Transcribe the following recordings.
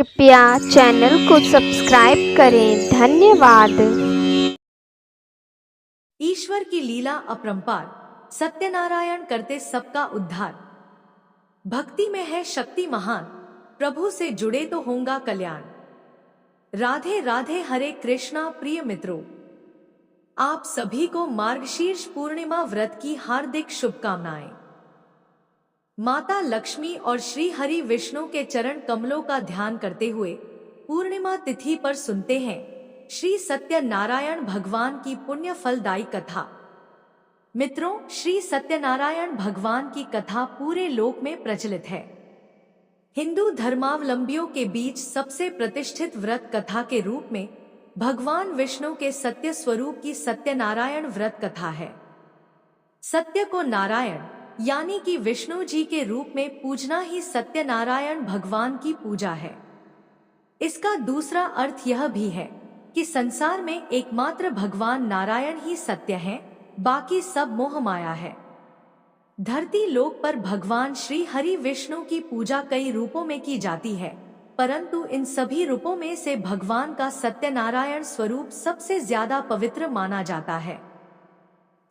कृपया चैनल को सब्सक्राइब करें। धन्यवाद। ईश्वर की लीला अपरंपार, सत्यनारायण करते सबका उद्धार। भक्ति में है शक्ति महान, प्रभु से जुड़े तो होगा कल्याण। राधे राधे हरे कृष्णा प्रिय मित्रों, आप सभी को मार्गशीर्ष पूर्णिमा व्रत की हार्दिक शुभकामनाएं। माता लक्ष्मी और श्री हरि विष्णु के चरण कमलों का ध्यान करते हुए पूर्णिमा तिथि पर सुनते हैं श्री सत्यनारायण भगवान की पुण्य फलदायी कथा। मित्रों, श्री सत्यनारायण भगवान की कथा पूरे लोक में प्रचलित है। हिंदू धर्मावलंबियों के बीच सबसे प्रतिष्ठित व्रत कथा के रूप में भगवान विष्णु के सत्य स्वरूप की सत्यनारायण व्रत कथा है। सत्य को नारायण यानी कि विष्णु जी के रूप में पूजना ही सत्यनारायण भगवान की पूजा है। इसका दूसरा अर्थ यह भी है कि संसार में एकमात्र भगवान नारायण ही सत्य हैं, बाकी सब मोह माया है। धरती लोक पर भगवान श्री हरि विष्णु की पूजा कई रूपों में की जाती है, परंतु इन सभी रूपों में से भगवान का सत्यनारायण स्वरूप सबसे ज्यादा पवित्र माना जाता है।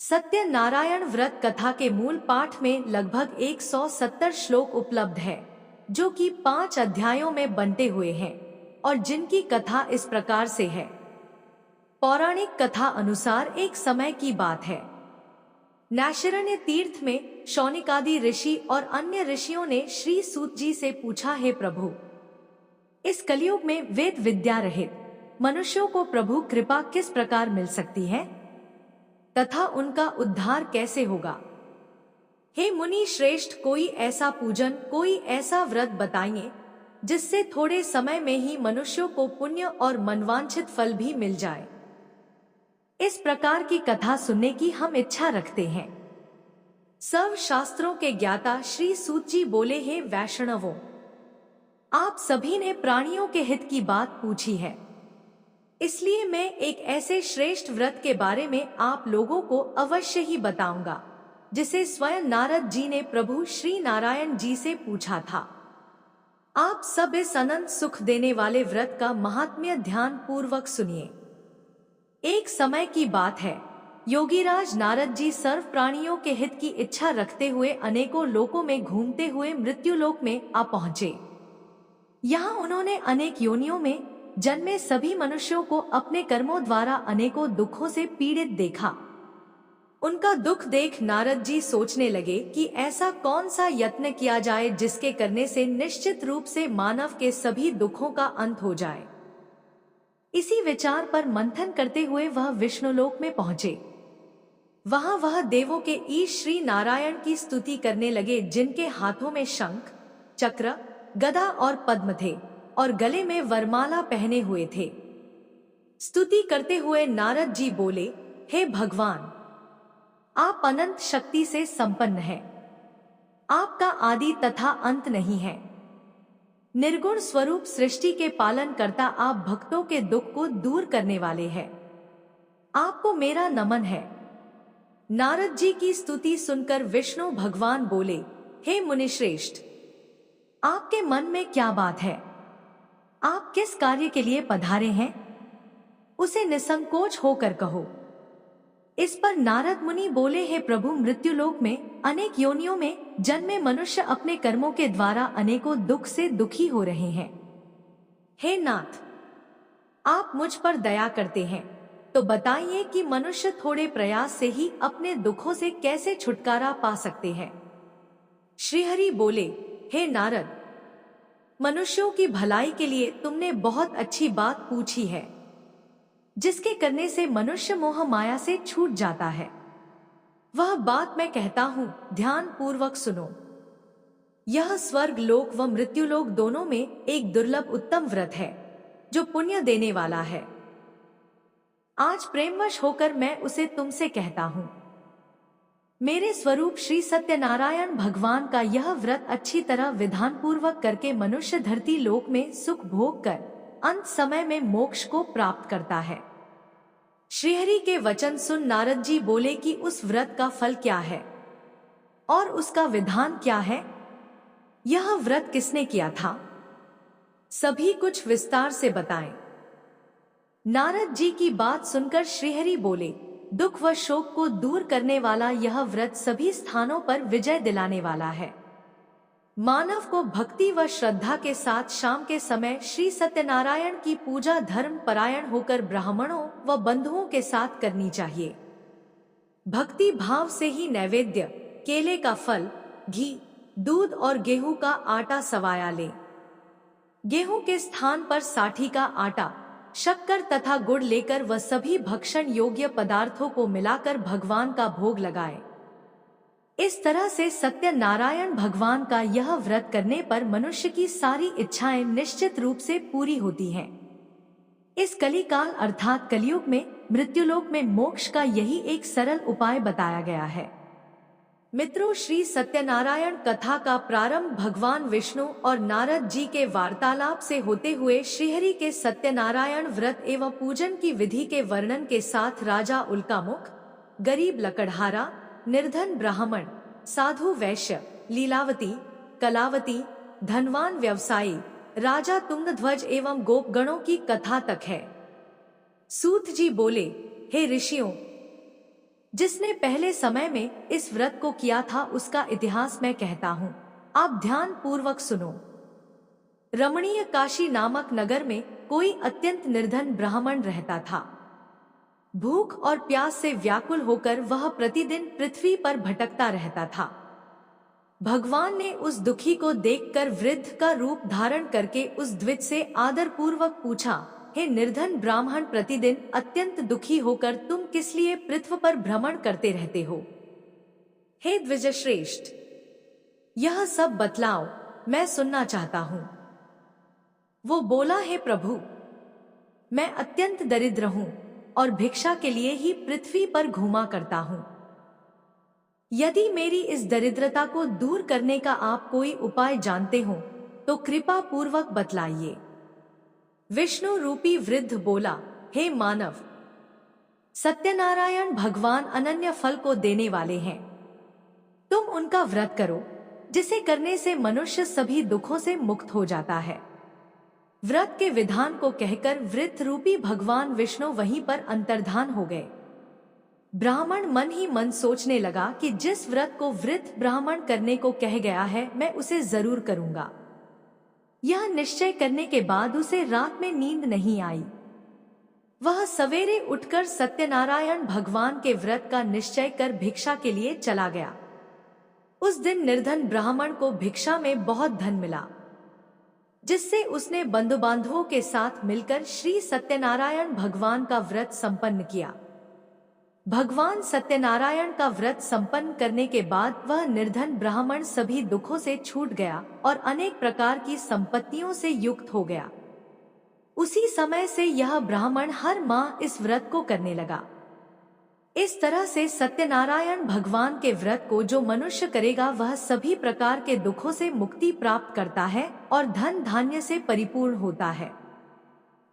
सत्यनारायण व्रत कथा के मूल पाठ में लगभग 170 श्लोक उपलब्ध है, जो कि 5 अध्यायों में बंटे हुए हैं और जिनकी कथा इस प्रकार से है। पौराणिक कथा अनुसार एक समय की बात है। नैमिषारण्य तीर्थ में शौनिकादि ऋषि और अन्य ऋषियों ने श्री सूत जी से पूछा, हे प्रभु, इस कलयुग में वेद विद्या रहित मनुष्यों को प्रभु कृपा किस प्रकार मिल सकती है तथा उनका उद्धार कैसे होगा। हे मुनि श्रेष्ठ, कोई ऐसा पूजन, कोई ऐसा व्रत बताइए जिससे थोड़े समय में ही मनुष्यों को पुण्य और मनवांछित फल भी मिल जाए। इस प्रकार की कथा सुनने की हम इच्छा रखते हैं। सर्व शास्त्रों के ज्ञाता श्री सूत जी बोले, हे वैष्णवों, आप सभी ने प्राणियों के हित की बात पूछी है, इसलिए मैं एक ऐसे श्रेष्ठ व्रत के बारे में आप लोगों को अवश्य ही बताऊंगा, जिसे स्वयं नारद जी ने प्रभु श्री नारायण जी से पूछा था। आप सब इस अनंत सुख देने वाले व्रत का महात्म्य ध्यान पूर्वक सुनिए। एक समय की बात है, योगीराज नारद जी सर्व प्राणियों के हित की इच्छा रखते हुए अनेकों लोकों में घूमते हुए मृत्युलोक में आ पहुंचे। यहाँ उन्होंने अनेक योनियों में जन्मे सभी मनुष्यों को अपने कर्मों द्वारा अनेकों दुखों से पीड़ित देखा। उनका दुख देख नारद जी सोचने लगे कि ऐसा कौन सा यत्न किया जाए जिसके करने से निश्चित रूप से मानव के सभी दुखों का अंत हो जाए। इसी विचार पर मंथन करते हुए वह विष्णुलोक में पहुंचे। वहां वह देवों के ईश श्री नारायण की स्तुति करने लगे, जिनके हाथों में शंख, चक्र, गदा और पद्म थे और गले में वरमाला पहने हुए थे। स्तुति करते हुए नारद जी बोले, हे भगवान, आप अनंत शक्ति से संपन्न हैं। आपका आदि तथा अंत नहीं है। निर्गुण स्वरूप सृष्टि के पालन करता आप भक्तों के दुख को दूर करने वाले हैं। आपको मेरा नमन है। नारद जी की स्तुति सुनकर विष्णु भगवान बोले, हे मुनिश्रेष्ठ, आपके मन में क्या बात है? आप किस कार्य के लिए पधारे हैं? उसे निसंकोच होकर कहो। इस पर नारद मुनि बोले, हे प्रभु, मृत्युलोक में अनेक योनियों में जन्मे मनुष्य अपने कर्मों के द्वारा अनेकों दुख से दुखी हो रहे हैं। हे नाथ, आप मुझ पर दया करते हैं, तो बताइए कि मनुष्य थोड़े प्रयास से ही अपने दुखों से कैसे छुटकारा पा सकते हैं। श्रीहरि बोले, हे नारद, मनुष्यों की भलाई के लिए तुमने बहुत अच्छी बात पूछी है, जिसके करने से मनुष्य मोह माया से छूट जाता है। वह बात मैं कहता हूं, ध्यान पूर्वक सुनो। यह स्वर्ग लोक व मृत्युलोक दोनों में एक दुर्लभ उत्तम व्रत है, जो पुण्य देने वाला है। आज प्रेमवश होकर मैं उसे तुमसे कहता हूं। मेरे स्वरूप श्री सत्यनारायण भगवान का यह व्रत अच्छी तरह विधान पूर्वक करके मनुष्य धरती लोक में सुख भोग कर अंत समय में मोक्ष को प्राप्त करता है। श्रीहरि के वचन सुन नारद जी बोले कि उस व्रत का फल क्या है और उसका विधान क्या है? यह व्रत किसने किया था? सभी कुछ विस्तार से बताएं। नारद जी की बात सुनकर श्रीहरि बोले, दुख व शोक को दूर करने वाला यह व्रत सभी स्थानों पर विजय दिलाने वाला है। मानव को भक्ति व श्रद्धा के साथ शाम के समय श्री सत्यनारायण की पूजा धर्म परायण होकर ब्राह्मणों व बंधुओं के साथ करनी चाहिए। भक्ति भाव से ही नैवेद्य, केले का फल, घी, दूध और गेहूं का आटा सवाया ले। गेहूं के स्थान पर साठी का आटा, शक्कर तथा गुड़ लेकर वह सभी भक्षण योग्य पदार्थों को मिलाकर भगवान का भोग लगाए। इस तरह से सत्यनारायण भगवान का यह व्रत करने पर मनुष्य की सारी इच्छाएं निश्चित रूप से पूरी होती हैं। इस कलिकाल अर्थात कलयुग में मृत्युलोक में मोक्ष का यही एक सरल उपाय बताया गया है। मित्रों, श्री सत्यनारायण कथा का प्रारंभ भगवान विष्णु और नारद जी के वार्तालाप से होते हुए श्रीहरि के सत्यनारायण व्रत एवं पूजन की विधि के वर्णन के साथ राजा उल्कामुख, गरीब लकड़हारा, निर्धन ब्राह्मण, साधु वैश्य, लीलावती, कलावती, धनवान व्यवसायी, राजा तुंगध्वज एवं गोपगणों की कथा तक है। सूत जी बोले, हे ऋषियों, जिसने पहले समय में इस व्रत को किया था उसका इतिहास मैं कहता हूँ, आप ध्यान पूर्वक सुनो। रमणीय काशी नामक नगर में कोई अत्यंत निर्धन ब्राह्मण रहता था। भूख और प्यास से व्याकुल होकर वह प्रतिदिन पृथ्वी पर भटकता रहता था। भगवान ने उस दुखी को देखकर वृद्ध का रूप धारण करके उस द्विज से आदर पूर्वक पूछा, हे निर्धन ब्राह्मण, प्रतिदिन अत्यंत दुखी होकर तुम किस लिए पृथ्वी पर भ्रमण करते रहते हो? हे द्विजश्रेष्ठ, यह सब बतलाओ, मैं सुनना चाहता हूँ। वो बोला, हे प्रभु, मैं अत्यंत दरिद्र हूँ और भिक्षा के लिए ही पृथ्वी पर घूमा करता हूँ। यदि मेरी इस दरिद्रता को दूर करने का आप कोई उपाय जानते हो तो कृपा पूर्वक बतलाइए। विष्णु रूपी वृद्ध बोला, हे मानव, सत्यनारायण भगवान अनन्य फल को देने वाले हैं। तुम उनका व्रत करो, जिसे करने से मनुष्य सभी दुखों से मुक्त हो जाता है। व्रत के विधान को कहकर वृत्त रूपी भगवान विष्णु वहीं पर अंतर्धान हो गए। ब्राह्मण मन ही मन सोचने लगा कि जिस व्रत को वृत्त ब्राह्मण करने को कह गया है, मैं उसे जरूर करूंगा। यह निश्चय करने के बाद उसे रात में नींद नहीं आई। वह सवेरे उठकर सत्यनारायण भगवान के व्रत का निश्चय कर भिक्षा के लिए चला गया। उस दिन निर्धन ब्राह्मण को भिक्षा में बहुत धन मिला, जिससे उसने बंधु बांधवों के साथ मिलकर श्री सत्यनारायण भगवान का व्रत संपन्न किया। भगवान सत्यनारायण का व्रत संपन्न करने के बाद वह निर्धन ब्राह्मण सभी दुखों से छूट गया और अनेक प्रकार की संपत्तियों से युक्त हो गया। उसी समय से यह ब्राह्मण हर माह इस व्रत को करने लगा। इस तरह से सत्यनारायण भगवान के व्रत को जो मनुष्य करेगा वह सभी प्रकार के दुखों से मुक्ति प्राप्त करता है और धन धान्य से परिपूर्ण होता है।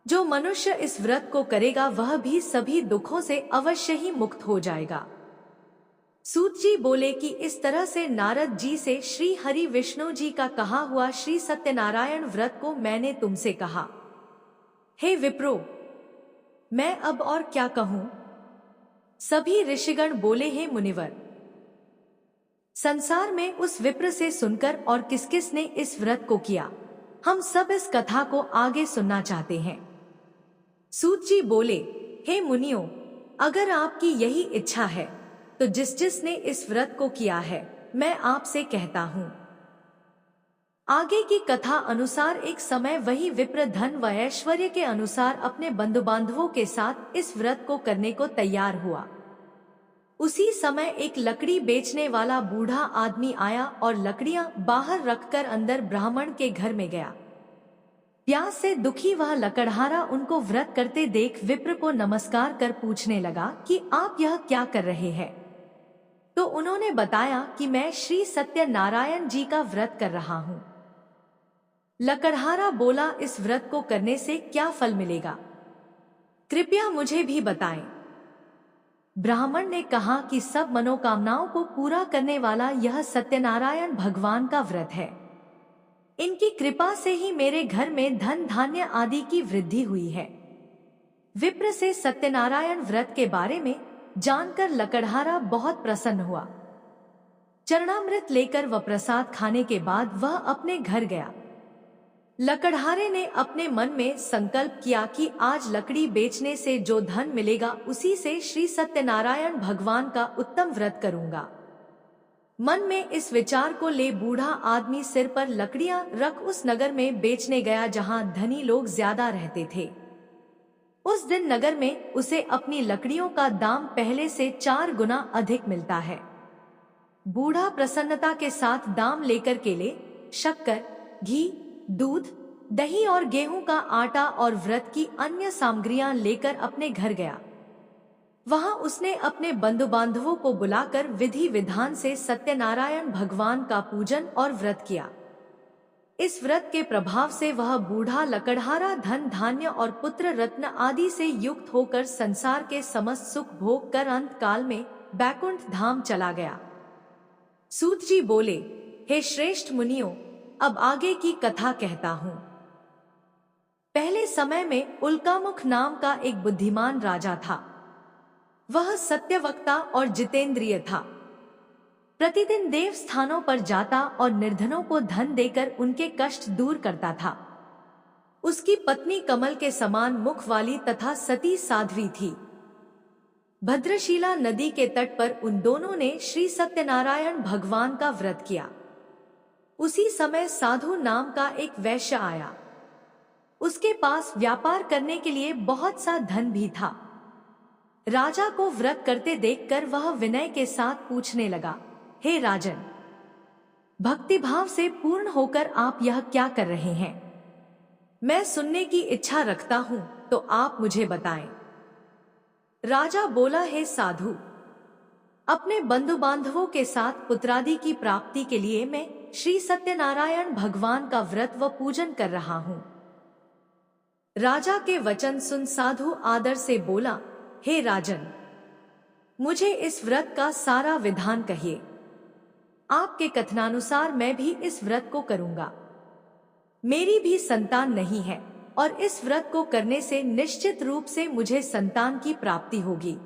जो मनुष्य इस व्रत को करेगा वह भी सभी दुखों से अवश्य ही मुक्त हो जाएगा। सूत जी बोले कि इस तरह से नारद जी से श्री हरि विष्णु जी का कहा हुआ श्री सत्यनारायण व्रत को मैंने तुमसे कहा। हे विप्रो, मैं अब और क्या कहूं? सभी ऋषिगण बोले, हे मुनिवर, संसार में उस विप्र से सुनकर और किस किस ने इस व्रत को किया, हम सब इस कथा को आगे सुनना चाहते हैं। सूत जी बोले, हे मुनियों, अगर आपकी यही इच्छा है तो जिस जिस ने इस व्रत को किया है मैं आपसे कहता हूं। आगे की कथा अनुसार एक समय वही विप्र धन व ऐश्वर्य के अनुसार अपने बंधु बांधवों के साथ इस व्रत को करने को तैयार हुआ। उसी समय एक लकड़ी बेचने वाला बूढ़ा आदमी आया और लकड़ियां बाहर रखकर अंदर ब्राह्मण के घर में गया। प्यास से दुखी वह लकड़हारा उनको व्रत करते देख विप्र को नमस्कार कर पूछने लगा कि आप यह क्या कर रहे हैं? तो उन्होंने बताया कि मैं श्री सत्यनारायण जी का व्रत कर रहा हूँ। लकड़हारा बोला, इस व्रत को करने से क्या फल मिलेगा? कृपया मुझे भी बताएं। ब्राह्मण ने कहा कि सब मनोकामनाओं को पूरा करने वाला यह सत्यनारायण भगवान का व्रत है। इनकी कृपा से ही मेरे घर में धन धान्य आदि की वृद्धि हुई है। विप्र से सत्यनारायण व्रत के बारे में जानकर लकड़हारा बहुत प्रसन्न हुआ। चरणामृत लेकर व प्रसाद खाने के बाद वह अपने घर गया। लकड़हारे ने अपने मन में संकल्प किया कि आज लकड़ी बेचने से जो धन मिलेगा उसी से श्री सत्यनारायण भगवान का उत्तम व्रत करूंगा। मन में इस विचार को ले बूढ़ा आदमी सिर पर लकड़ियां रख उस नगर में बेचने गया जहां धनी लोग ज्यादा रहते थे। उस दिन नगर में उसे अपनी लकड़ियों का दाम पहले से 4 गुना अधिक मिलता है। बूढ़ा प्रसन्नता के साथ दाम लेकर केले, शक्कर, घी, दूध, दही और गेहूं का आटा और व्रत की अन्य सामग्रियां लेकर अपने घर गया। वहां उसने अपने बंधु बांधवों को बुलाकर विधि विधान से सत्यनारायण भगवान का पूजन और व्रत किया। इस व्रत के प्रभाव से वह बूढ़ा लकड़हारा धन धान्य और पुत्र रत्न आदि से युक्त होकर संसार के समस्त सुख भोग कर अंत काल में बैकुंठ धाम चला गया। सूत जी बोले, हे श्रेष्ठ मुनियों, अब आगे की कथा कहता हूँ। पहले समय में उल्कामुख नाम का एक बुद्धिमान राजा था। वह सत्यवक्ता और जितेंद्रिय था। प्रतिदिन देव स्थानों पर जाता और निर्धनों को धन देकर उनके कष्ट दूर करता था। उसकी पत्नी कमल के समान मुख वाली तथा सती साध्वी थी। भद्रशिला नदी के तट पर उन दोनों ने श्री सत्यनारायण भगवान का व्रत किया। उसी समय साधु नाम का एक वैश्य आया। उसके पास व्यापार करने के लिए बहुत सा धन भी था। राजा को व्रत करते देखकर वह विनय के साथ पूछने लगा, हे राजन, भक्तिभाव से पूर्ण होकर आप यह क्या कर रहे हैं? मैं सुनने की इच्छा रखता हूं, तो आप मुझे बताएं। राजा बोला, हे साधु, अपने बंधु बांधवों के साथ पुत्रादि की प्राप्ति के लिए मैं श्री सत्यनारायण भगवान का व्रत व पूजन कर रहा हूं। राजा के वचन सुन साधु आदर से बोला, हे राजन, मुझे इस व्रत का सारा विधान कहिए। आपके कथनानुसार मैं भी इस व्रत को करूंगा। मेरी भी संतान नहीं है और इस व्रत को करने से निश्चित रूप से मुझे संतान की प्राप्ति होगी।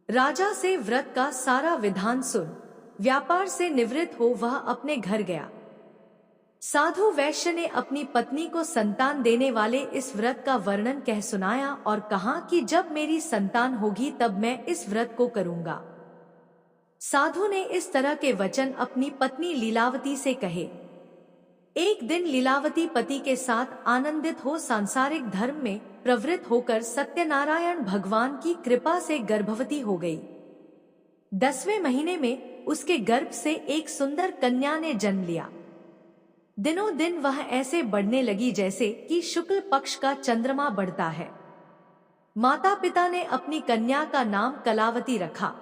राजा से व्रत का सारा विधान सुन व्यापार से निवृत्त हो वह अपने घर गया। साधु वैश्य ने अपनी पत्नी को संतान देने वाले इस व्रत का वर्णन कह सुनाया और कहा कि जब मेरी संतान होगी तब मैं इस व्रत को करूंगा। साधु ने इस तरह के वचन अपनी पत्नी लीलावती से कहे। एक दिन लीलावती पति के साथ आनंदित हो सांसारिक धर्म में प्रवृत्त होकर सत्यनारायण भगवान की कृपा से गर्भवती हो गई। 10वें महीने में उसके गर्भ से एक सुंदर कन्या ने जन्म लिया। दिनों दिन वह ऐसे बढ़ने लगी जैसे कि शुक्ल पक्ष का चंद्रमा बढ़ता है। माता पिता ने अपनी कन्या का नाम कलावती रखा।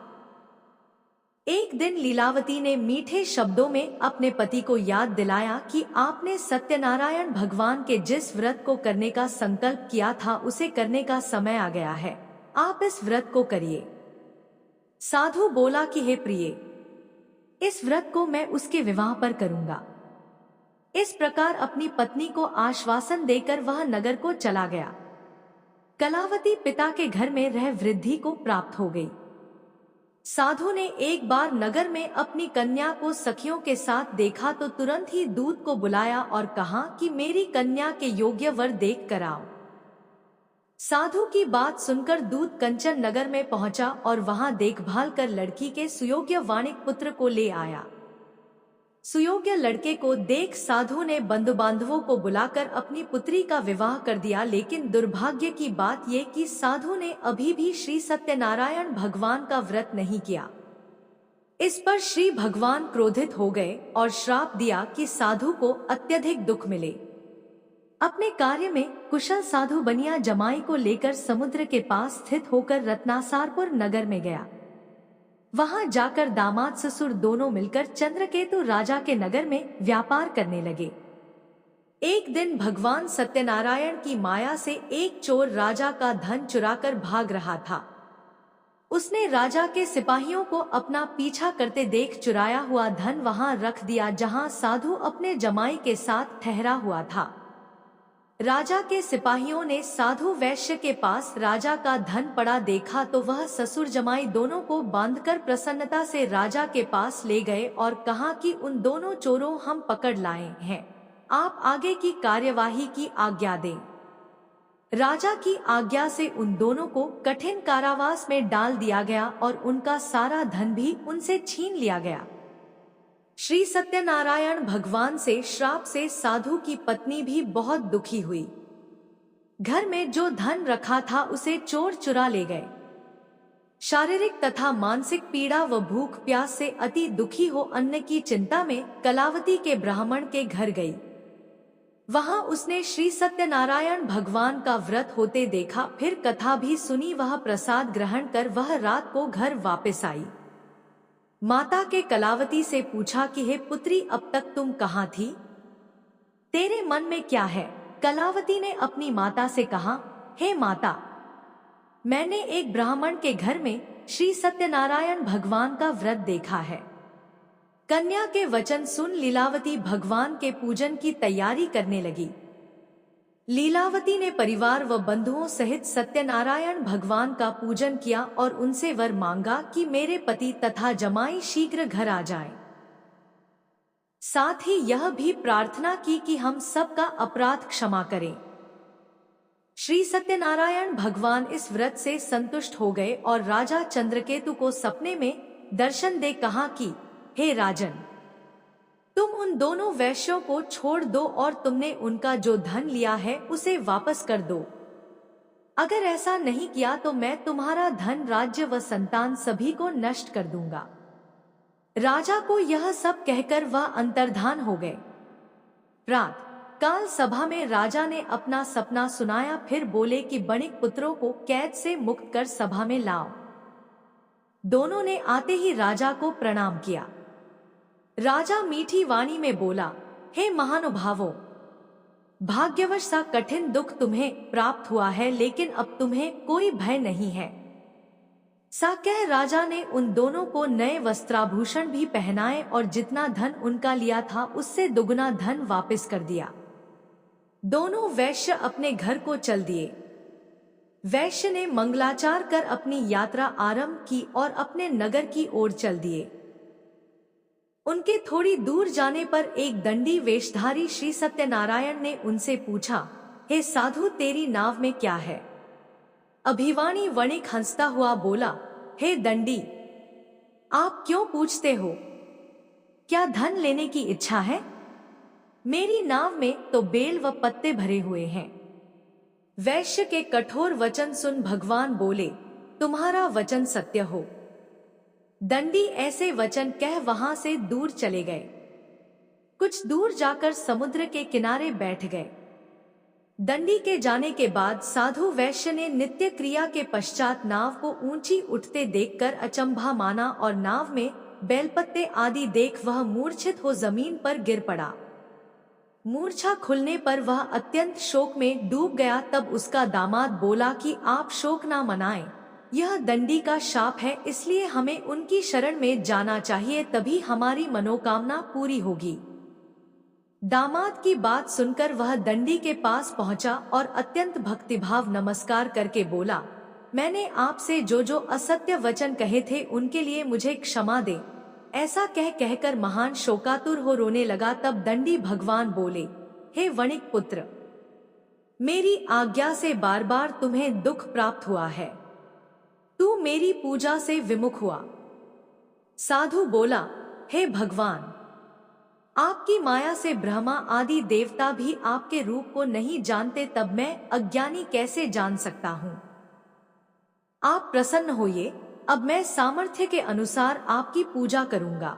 एक दिन लीलावती ने मीठे शब्दों में अपने पति को याद दिलाया कि आपने सत्यनारायण भगवान के जिस व्रत को करने का संकल्प किया था उसे करने का समय आ गया है। आप इस व्रत को करिए। साधु बोला कि हे प्रिय, इस व्रत को मैं उसके विवाह पर करूंगा। इस प्रकार अपनी पत्नी को आश्वासन देकर वह नगर को चला गया। कलावती पिता के घर में रह वृद्धि को प्राप्त हो गई। साधु ने एक बार नगर में अपनी कन्या को सखियों के साथ देखा तो तुरंत ही दूत को बुलाया और कहा कि मेरी कन्या के योग्य वर देख कर आओ। साधु की बात सुनकर दूत कंचन नगर में पहुंचा और वहां देखभाल कर लड़की के सुयोग्य वाणिक पुत्र को ले आया। सुयोग्य लड़के को देख साधु ने बंधु बांधवों को बुलाकर अपनी पुत्री का विवाह कर दिया। लेकिन दुर्भाग्य की बात ये कि साधु ने अभी भी श्री सत्यनारायण भगवान का व्रत नहीं किया। इस पर श्री भगवान क्रोधित हो गए और श्राप दिया कि साधु को अत्यधिक दुख मिले। अपने कार्य में कुशल साधु बनिया जमाई को लेकर समुद्र के पास स्थित होकर रत्नासारपुर नगर में गया। वहां जाकर दामाद ससुर दोनों मिलकर चंद्रकेतु राजा के नगर में व्यापार करने लगे। एक दिन भगवान सत्यनारायण की माया से एक चोर राजा का धन चुराकर भाग रहा था। उसने राजा के सिपाहियों को अपना पीछा करते देख चुराया हुआ धन वहां रख दिया जहां साधु अपने जमाई के साथ ठहरा हुआ था। राजा के सिपाहियों ने साधु वैश्य के पास राजा का धन पड़ा देखा तो वह ससुर जमाई दोनों को बांधकर प्रसन्नता से राजा के पास ले गए और कहा कि उन दोनों चोरों हम पकड़ लाए हैं, आप आगे की कार्यवाही की आज्ञा दें। राजा की आज्ञा से उन दोनों को कठिन कारावास में डाल दिया गया और उनका सारा धन भी उनसे छीन लिया गया। श्री सत्यनारायण भगवान से श्राप से साधु की पत्नी भी बहुत दुखी हुई। घर में जो धन रखा था उसे चोर चुरा ले गए। शारीरिक तथा मानसिक पीड़ा व भूख प्यास से अति दुखी हो अन्न की चिंता में कलावती के ब्राह्मण के घर गई। वहां उसने श्री सत्यनारायण भगवान का व्रत होते देखा, फिर कथा भी सुनी। वह प्रसाद ग्रहण कर वह रात को घर वापस आई। माता के कलावती से पूछा कि हे पुत्री, अब तक तुम कहाँ थी? तेरे मन में क्या है? कलावती ने अपनी माता से कहा, हे माता, मैंने एक ब्राह्मण के घर में श्री सत्यनारायण भगवान का व्रत देखा है। कन्या के वचन सुन लीलावती भगवान के पूजन की तैयारी करने लगी। लीलावती ने परिवार व बंधुओं सहित सत्यनारायण भगवान का पूजन किया और उनसे वर मांगा कि मेरे पति तथा जमाई शीघ्र घर आ जाएं। साथ ही यह भी प्रार्थना की कि हम सबका अपराध क्षमा करें। श्री सत्यनारायण भगवान इस व्रत से संतुष्ट हो गए और राजा चंद्रकेतु को सपने में दर्शन दे कहा कि हे राजन, तुम उन दोनों वैश्यों को छोड़ दो और तुमने उनका जो धन लिया है उसे वापस कर दो। अगर ऐसा नहीं किया तो मैं तुम्हारा धन, राज्य व संतान सभी को नष्ट कर दूंगा। राजा को यह सब कहकर वह अंतर्धान हो गए। रात काल सभा में राजा ने अपना सपना सुनाया, फिर बोले कि बणिक पुत्रों को कैद से मुक्त कर सभा में लाओ। दोनों ने आते ही राजा को प्रणाम किया। राजा मीठी वाणी में बोला, हे महानुभावों, भाग्यवश सा कठिन दुख तुम्हें प्राप्त हुआ है, लेकिन अब तुम्हें कोई भय नहीं है। सा कह राजा ने उन दोनों को नए वस्त्राभूषण भी पहनाए और जितना धन उनका लिया था उससे दुगना धन वापस कर दिया। दोनों वैश्य अपने घर को चल दिए। वैश्य ने मंगलाचार कर अपनी यात्रा आरंभ की और अपने नगर की ओर चल दिए। उनके थोड़ी दूर जाने पर एक दंडी वेशधारी श्री सत्यनारायण ने उनसे पूछा, हे साधु, तेरी नाव में क्या है? अभिवाणी वणिक हंसता हुआ बोला, हे दंडी, आप क्यों पूछते हो? क्या धन लेने की इच्छा है? मेरी नाव में तो बेल व पत्ते भरे हुए हैं। वैश्य के कठोर वचन सुन भगवान बोले, तुम्हारा वचन सत्य हो। दंडी ऐसे वचन कह वहां से दूर चले गए। कुछ दूर जाकर समुद्र के किनारे बैठ गए। दंडी के जाने के बाद साधु वैश्य ने नित्य क्रिया के पश्चात नाव को ऊंची उठते देखकर अचंभा माना और नाव में बेलपत्ते आदि देख वह मूर्छित हो जमीन पर गिर पड़ा। मूर्छा खुलने पर वह अत्यंत शोक में डूब गया। तब उसका दामाद बोला कि आप शोक ना मनाएं, यह दंडी का शाप है, इसलिए हमें उनकी शरण में जाना चाहिए, तभी हमारी मनोकामना पूरी होगी। दामाद की बात सुनकर वह दंडी के पास पहुंचा और अत्यंत भक्तिभाव नमस्कार करके बोला, मैंने आपसे जो जो असत्य वचन कहे थे उनके लिए मुझे क्षमा दे। ऐसा कहकर महान शोकातुर हो रोने लगा। तब दंडी भगवान बोले, हे वणिक पुत्र, मेरी आज्ञा से बार बार तुम्हें दुख प्राप्त हुआ है। तू मेरी पूजा से विमुख हुआ। साधु बोला, हे भगवान, आपकी माया से ब्रह्मा आदि देवता भी आपके रूप को नहीं जानते, तब मैं अज्ञानी कैसे जान सकता हूँ? आप प्रसन्न होइए, अब मैं सामर्थ्य के अनुसार आपकी पूजा करूंगा।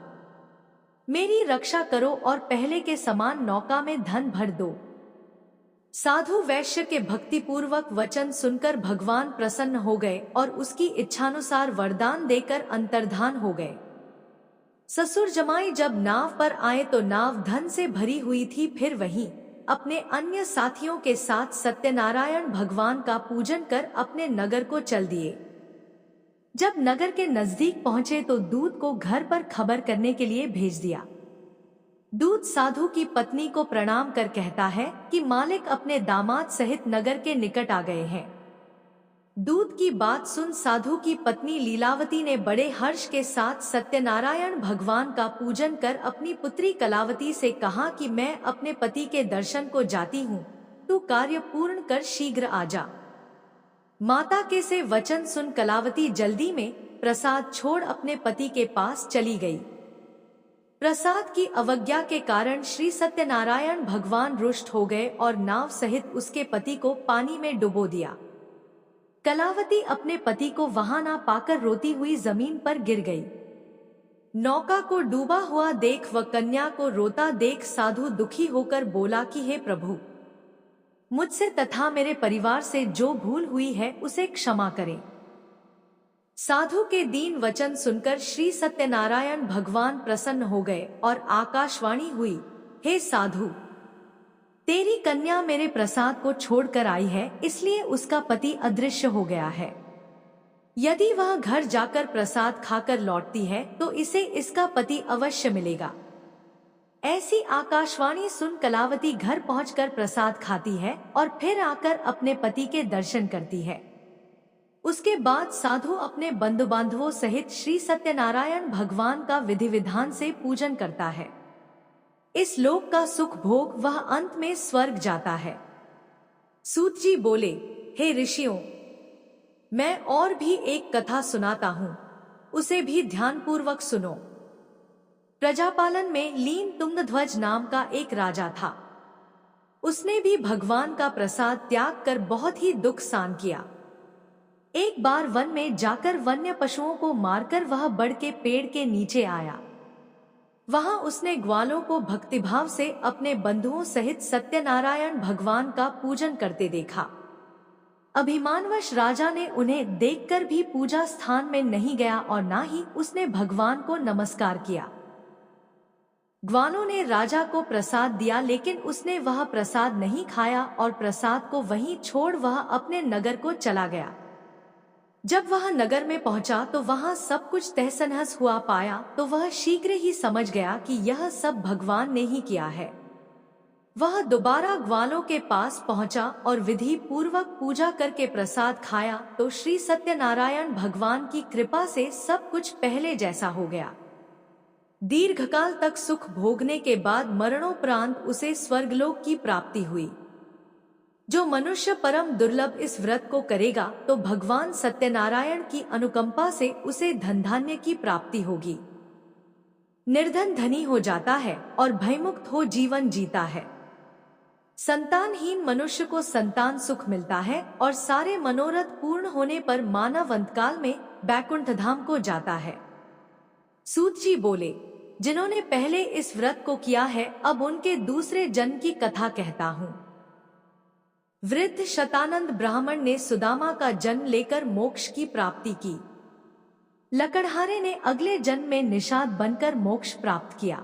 मेरी रक्षा करो और पहले के समान नौका में धन भर दो। साधु वैश्य के भक्तिपूर्वक वचन सुनकर भगवान प्रसन्न हो गए और उसकी इच्छानुसार वरदान देकर अंतर्धान हो गए। ससुर जमाई जब नाव पर आए तो नाव धन से भरी हुई थी। फिर वहीं अपने अन्य साथियों के साथ सत्यनारायण भगवान का पूजन कर अपने नगर को चल दिए। जब नगर के नजदीक पहुंचे तो दूत को घर पर खबर करने के लिए भेज दिया। दूत साधु की पत्नी को प्रणाम कर कहता है कि मालिक अपने दामाद सहित नगर के निकट आ गए हैं। दूत की बात सुन साधु की पत्नी लीलावती ने बड़े हर्ष के साथ सत्यनारायण भगवान का पूजन कर अपनी पुत्री कलावती से कहा कि मैं अपने पति के दर्शन को जाती हूँ, तू कार्य पूर्ण कर शीघ्र आ जा। माता के से वचन सुन कलावती जल्दी में प्रसाद छोड़ अपने पति के पास चली गई। प्रसाद की अवज्ञा के कारण श्री सत्यनारायण भगवान रुष्ट हो गए और नाव सहित उसके पति को पानी में डुबो दिया। कलावती अपने पति को वहां ना पाकर रोती हुई जमीन पर गिर गई। नौका को डूबा हुआ देख व कन्या को रोता देख साधु दुखी होकर बोला कि हे प्रभु, मुझसे तथा मेरे परिवार से जो भूल हुई है उसे क्षमा करें। साधु के दीन वचन सुनकर श्री सत्यनारायण भगवान प्रसन्न हो गए और आकाशवाणी हुई, हे साधु, तेरी कन्या मेरे प्रसाद को छोड़कर आई है, इसलिए उसका पति अदृश्य हो गया है। यदि वह घर जाकर प्रसाद खाकर लौटती है तो इसे इसका पति अवश्य मिलेगा। ऐसी आकाशवाणी सुन कलावती घर पहुंचकर प्रसाद खाती है और फिर आकर अपने पति के दर्शन करती है। उसके बाद साधु अपने बंधु बांधवों सहित श्री सत्यनारायण भगवान का विधि विधान से पूजन करता है। इस लोक का सुख भोग वह अंत में स्वर्ग जाता है। सूत जी बोले, हे ऋषियों, मैं और भी एक कथा सुनाता हूं, उसे भी ध्यानपूर्वक सुनो। प्रजापालन में लीन तुंगध्वज नाम का एक राजा था। उसने भी भगवान का प्रसाद त्याग कर बहुत ही दुख सहन किया। एक बार वन में जाकर वन्य पशुओं को मारकर वह बड़ के पेड़ के नीचे आया। वहां उसने ग्वालों को भक्तिभाव से अपने बंधुओं सहित सत्यनारायण भगवान का पूजन करते देखा। अभिमानवश राजा ने उन्हें देखकर भी पूजा स्थान में नहीं गया और ना ही उसने भगवान को नमस्कार किया। ग्वालों ने राजा को प्रसाद दिया, लेकिन उसने वह प्रसाद नहीं खाया और प्रसाद को वहीं छोड़ वह अपने नगर को चला गया। जब वह नगर में पहुंचा तो वहां सब कुछ तहस-नहस हुआ पाया तो वह शीघ्र ही समझ गया कि यह सब भगवान ने ही किया है। वह दोबारा ग्वालों के पास पहुंचा और विधि पूर्वक पूजा करके प्रसाद खाया तो श्री सत्यनारायण भगवान की कृपा से सब कुछ पहले जैसा हो गया। दीर्घकाल तक सुख भोगने के बाद मरणोपरांत उसे स्वर्गलोक की प्राप्ति हुई। जो मनुष्य परम दुर्लभ इस व्रत को करेगा तो भगवान सत्यनारायण की अनुकंपा से उसे धन धान्य की प्राप्ति होगी। निर्धन धनी हो जाता है और भयमुक्त हो जीवन जीता है। संतानहीन मनुष्य को संतान सुख मिलता है और सारे मनोरथ पूर्ण होने पर मानव अंतकाल में बैकुंठ धाम को जाता है। सूत जी बोले, जिन्होंने पहले इस व्रत को किया है अब उनके दूसरे जन्म की कथा कहता हूँ। वृद्ध शतानंद ब्राह्मण ने सुदामा का जन्म लेकर मोक्ष की प्राप्ति की। लकड़हारे ने अगले जन्म में निषाद बनकर मोक्ष प्राप्त किया।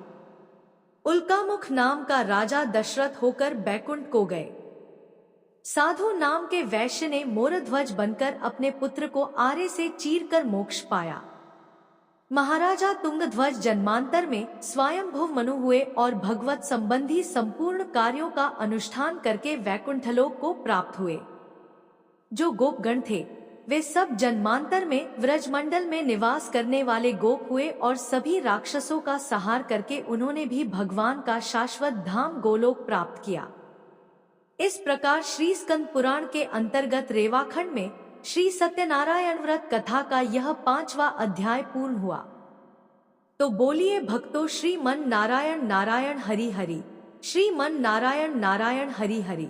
उल्कामुख नाम का राजा दशरथ होकर बैकुंठ को गए। साधु नाम के वैश्य ने मोरध्वज बनकर अपने पुत्र को आरे से चीरकर मोक्ष पाया। महाराजा तुंगध्वज जन्मांतर में स्वयंभुव मनु हुए और भगवत संबंधी संपूर्ण कार्यों का अनुष्ठान करके वैकुंठलोक को प्राप्त हुए। जो गोपगण थे वे सब जन्मांतर में व्रजमंडल में निवास करने वाले गोप हुए और सभी राक्षसों का संहार करके उन्होंने भी भगवान का शाश्वत धाम गोलोक प्राप्त किया। इस प्रकार श्री स्कंद पुराण के अंतर्गत रेवाखंड में श्री सत्यनारायण व्रत कथा का यह 5वां अध्याय पूर्ण हुआ। तो बोलिए भक्तों, श्रीमन नारायण नारायण हरि हरि, श्रीमन नारायण नारायण हरि हरि।